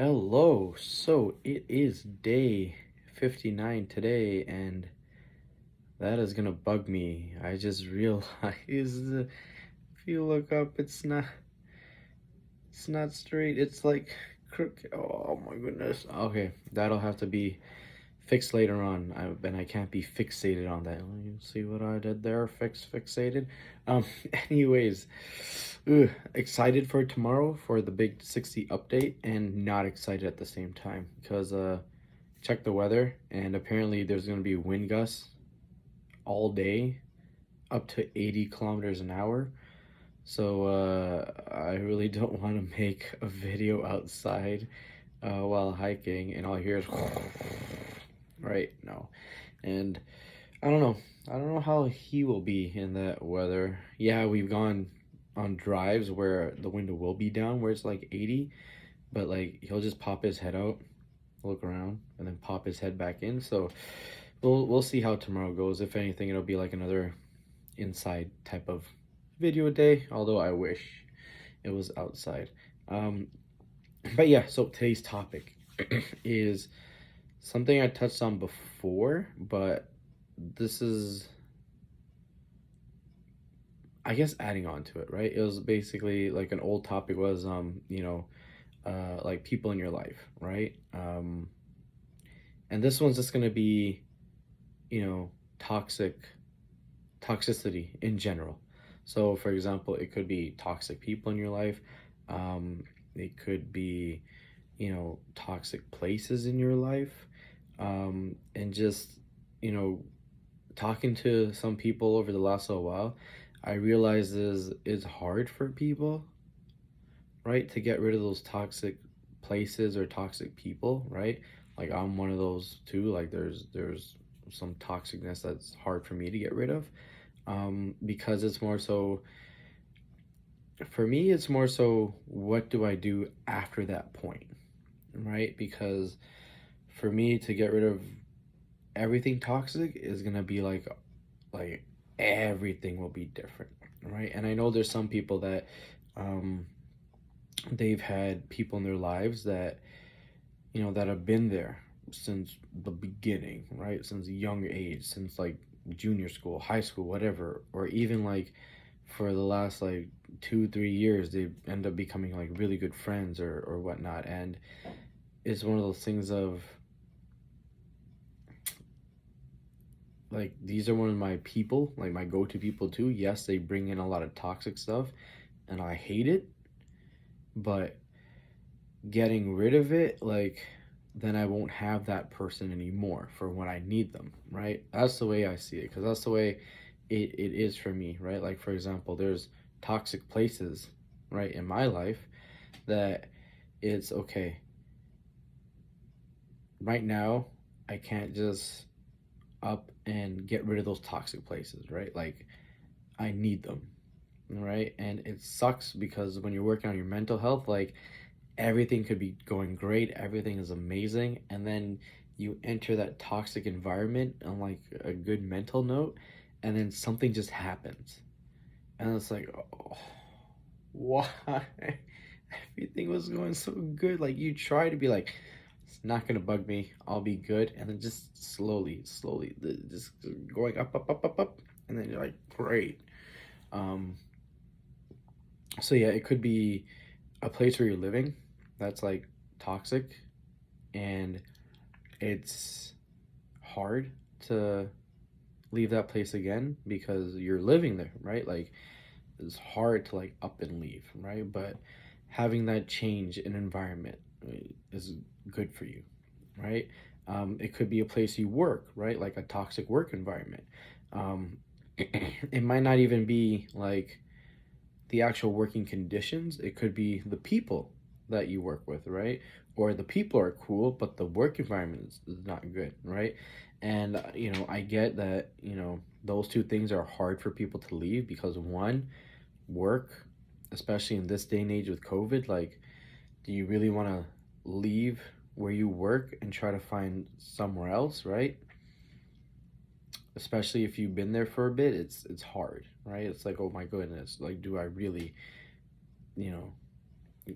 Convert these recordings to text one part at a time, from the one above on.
Hello. So it is day 59 today, and that is gonna bug me. I just realized if you look up, it's not straight. It's like crooked. Oh my goodness. Okay, that'll have to be fixed later on. I can't be fixated on that. You see what I did there? Fixated. Um. Anyways, excited for tomorrow for the big 60 update, and not excited at the same time because check the weather, and apparently there's going to be wind gusts all day up to 80 kilometers an hour. So I really don't want to make a video outside while hiking and all I hear is right. No. And I don't know how he will be in that weather. Yeah, we've gone on drives where the window will be down where it's like 80, but like he'll just pop his head out, look around, and then pop his head back in. So we'll see how tomorrow goes. If anything, it'll be like another inside type of video day, although I wish it was outside. Um, but yeah, so today's topic is something I touched on before, but this is, I guess, adding on to it, right? It was basically like an old topic was, like people in your life, right? And this one's just gonna be, you know, toxicity in general. So, for example, it could be toxic people in your life. It could be, toxic places in your life. And just, you know, talking to some people over the last little while, I realize is it's hard for people, right, to get rid of those toxic places or toxic people, right? Like I'm one of those too. Like there's some toxicness that's hard for me to get rid of. Because it's more so for me, it's more so what do I do after that point, right? Because for me to get rid of everything toxic is gonna be like everything will be different, right? And I know there's some people that um they've had people in their lives that that have been there since the beginning, right? Since a young age, since like junior school, high school, whatever, or even like for the last like 2 3 years they end up becoming like really good friends or whatnot. And it's one of those things of like these are one of my people, like my go-to people too. Yes, they bring in a lot of toxic stuff and I hate it, but getting rid of it, like, then I won't have that person anymore for when I need them, right? That's the way I see it, because that's the way it is for me, right? Like, for example, there's toxic places, right, in my life that it's okay. Right now, I can't just up and get rid of those toxic places, right? Like, I need them, right? And it sucks because when you're working on your mental health, like, everything could be going great, everything is amazing, and then you enter that toxic environment on like a good mental note, and then something just happens, and it's like, oh, why? Everything was going so good. Like you try to be like, it's not gonna bug me, I'll be good, and then just slowly, just going up, and then you're like, great. Um, so yeah, it could be a place where you're living that's like toxic, and it's hard to leave that place again because you're living there, right? Like it's hard to like up and leave, right? But having that change in environment is good for you, right? It could be a place you work, right? Like a toxic work environment. um, it might not even be like the actual working conditions, it could be the people that you work with, right? Or the people are cool but the work environment is not good, right? And I get that those two things are hard for people to leave because one, work, especially in this day and age with COVID, like, do you really want to leave where you work and try to find somewhere else, right? Especially if you've been there for a bit, it's hard, right? It's like, oh my goodness, like, do I really, you know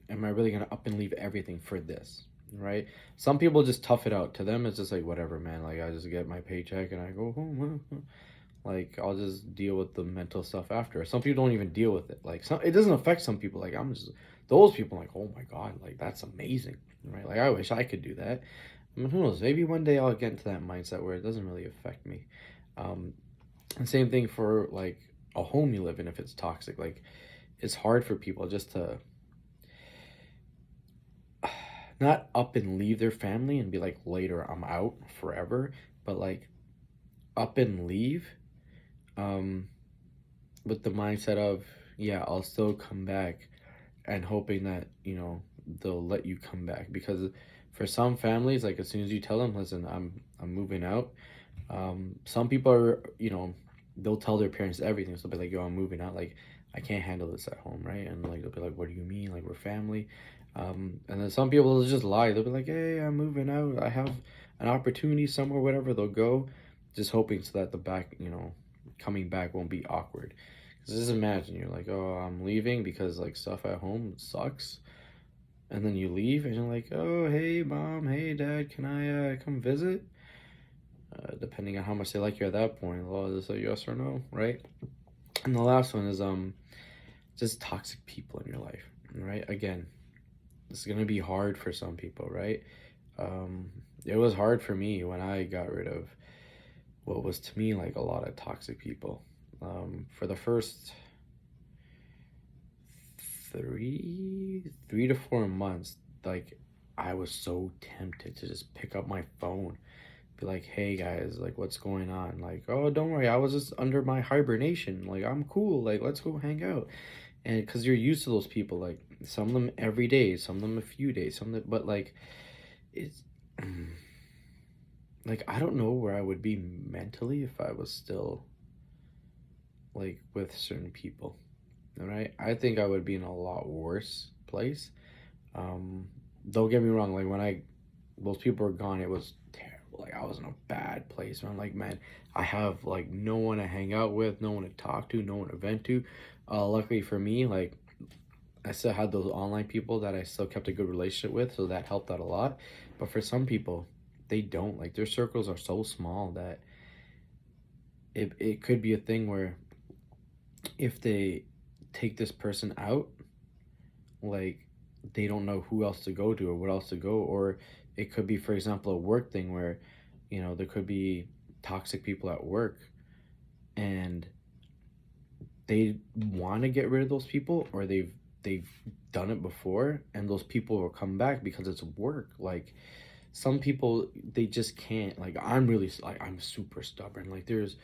am I really gonna up and leave everything for this, right? Some people just tough it out. To them, it's just like whatever, man. Like I just get my paycheck and I go home. Like I'll just deal with the mental stuff after. Some people don't even deal with it. Like some, it doesn't affect some people. Like I'm just those people. Like oh my god, like that's amazing, right? Like I wish I could do that. I mean, who knows? Maybe one day I'll get into that mindset where it doesn't really affect me. Um, and same thing for like a home you live in if it's toxic. Like it's hard for people just to not up and leave their family and be like later I'm out forever, but like up and leave um with the mindset of yeah, I'll still come back and hoping that, they'll let you come back because for some families like as soon as you tell them, listen, I'm moving out. Some people are, they'll tell their parents everything. So they'll be like, yo, I'm moving out. Like, I can't handle this at home, right? And like, they'll be like, what do you mean? Like, we're family. And then some people will just lie. They'll be like, hey, I'm moving out. I have an opportunity somewhere, whatever. They'll go, just hoping so that the back, coming back won't be awkward. Because just imagine you're like, oh, I'm leaving because like stuff at home sucks. And then you leave and you're like, oh, hey, mom, hey, dad, can I come visit? Depending on how much they like you at that point, they'll just say yes or no, right? And the last one is just toxic people in your life, right? Again, it's gonna be hard for some people, right? Um, it was hard for me when I got rid of what was to me like a lot of toxic people. For the first three to 4 months, like I was so tempted to just pick up my phone, be like, hey guys, like what's going on? Like, oh, don't worry, I was just under my hibernation. Like, I'm cool. Like, let's go hang out. And because you're used to those people, like some of them every day, some of them a few days, some of them, but like it's like I don't know where I would be mentally if I was still like with certain people. All right, I think I would be in a lot worse place. Um, don't get me wrong. Like when those people were gone, it was terrible. Like I was in a bad place. And I'm like, man, I have like no one to hang out with, no one to talk to, no one to vent to. Luckily for me, like I still had those online people that I still kept a good relationship with, so that helped out a lot. But for some people, they don't. Like their circles are so small that it could be a thing where if they take this person out, like they don't know who else to go to or what else to go, or it could be, for example, a work thing where there could be toxic people at work and they want to get rid of those people, or they've done it before and those people will come back because it's work. Like some people, they just can't. Like I'm really like I'm super stubborn. Like there's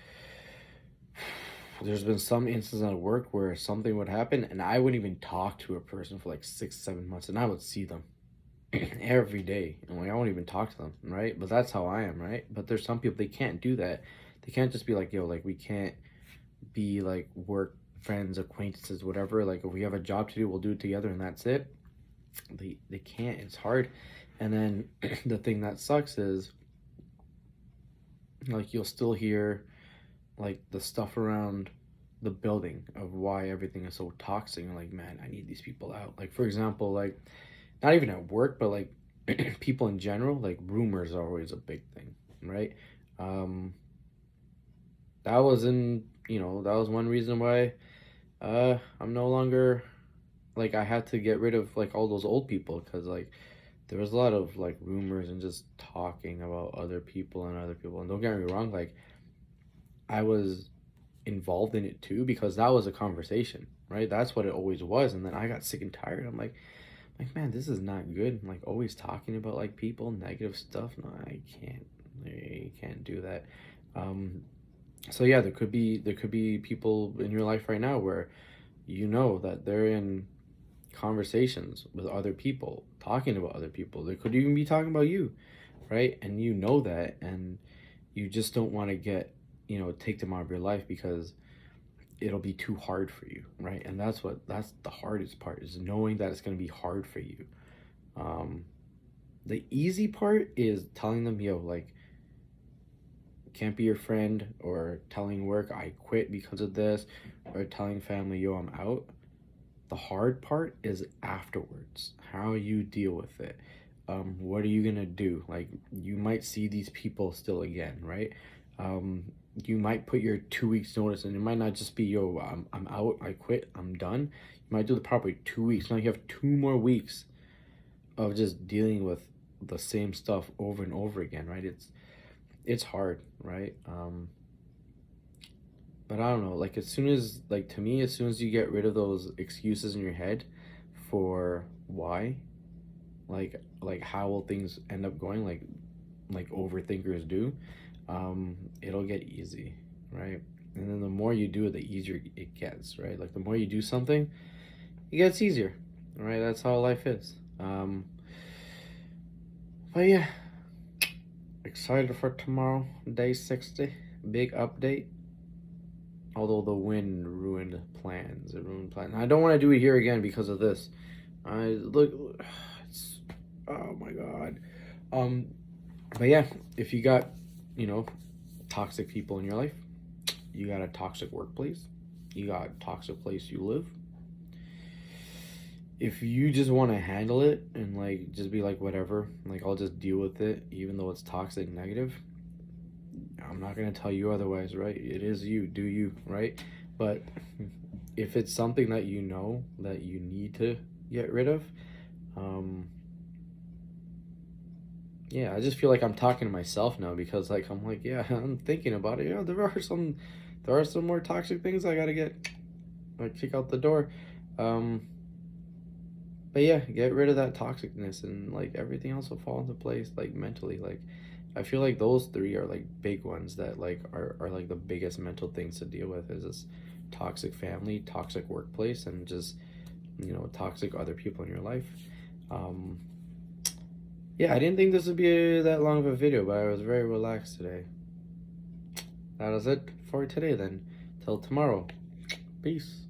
been some instances at work where something would happen and I wouldn't even talk to a person for like 6 7 months and I would see them every day and like I won't even talk to them, right? But that's how I am, right? But there's some people, they can't do that. They can't just be like, yo, like we can't be like work friends, acquaintances, whatever. Like if we have a job to do, we'll do it together and that's it. They can't. It's hard. And then the thing that sucks is like you'll still hear like the stuff around the building of why everything is so toxic. And like, man, I need these people out. Like for example, like not even at work, but like people in general, like rumors are always a big thing, right? Um, that was in, that was one reason why I'm no longer like I had to get rid of like all those old people because like there was a lot of like rumors and just talking about other people and other people. And don't get me wrong, like I was involved in it too because that was a conversation, right? That's what it always was. And then I got sick and tired. I'm like man, this is not good. Like always talking about like people, negative stuff. No, I can't. I can't do that. Um, so yeah, there could be people in your life right now where you know that they're in conversations with other people, talking about other people. They could even be talking about you, right? And you know that, and you just don't want to take them out of your life because it'll be too hard for you, right? And that's the hardest part is knowing that it's going to be hard for you. Um, the easy part is telling them, yo, like, can't be your friend, or telling work, I quit because of this, or telling family, yo, I'm out. The hard part is afterwards, how you deal with it. what are you gonna do? Like, you might see these people still again, right? Um, you might put your 2 weeks notice, and it might not just be, yo, I'm out, I quit, I'm done. You might do the proper 2 weeks. Now you have 2 more weeks of just dealing with the same stuff over and over again, right? It's hard, right? But I don't know, like, as soon as, like, to me, as soon as you get rid of those excuses in your head for why, like how will things end up going, like overthinkers do, it'll get easy, right? And then the more you do it, the easier it gets, right? Like, the more you do something, it gets easier, right? That's how life is. But yeah, excited for tomorrow, day 60, big update. Although the wind ruined plans, it ruined plans. I don't want to do it here again because of this. I look, it's, oh my god. Um, but yeah, if you got, you know, toxic people in your life, you got a toxic workplace, you got a toxic place you live. If you just want to handle it and like just be like, whatever, like, I'll just deal with it, even though it's toxic, negative, I'm not gonna tell you otherwise, right? It is you, do you, right? But if it's something that you know that you need to get rid of, um, yeah, I just feel like I'm talking to myself now, because like, I'm like, yeah, I'm thinking about it. Yeah, there are some more toxic things I gotta get, like, kick out the door. Um, but yeah, get rid of that toxicness, and like everything else will fall into place, like mentally. Like, I feel like those three are like big ones that like are like the biggest mental things to deal with, is this toxic family, toxic workplace, and just, you know, toxic other people in your life. Um, yeah, I didn't think this would be that long of a video, but I was very relaxed today. That is it for today then. Till tomorrow. Peace.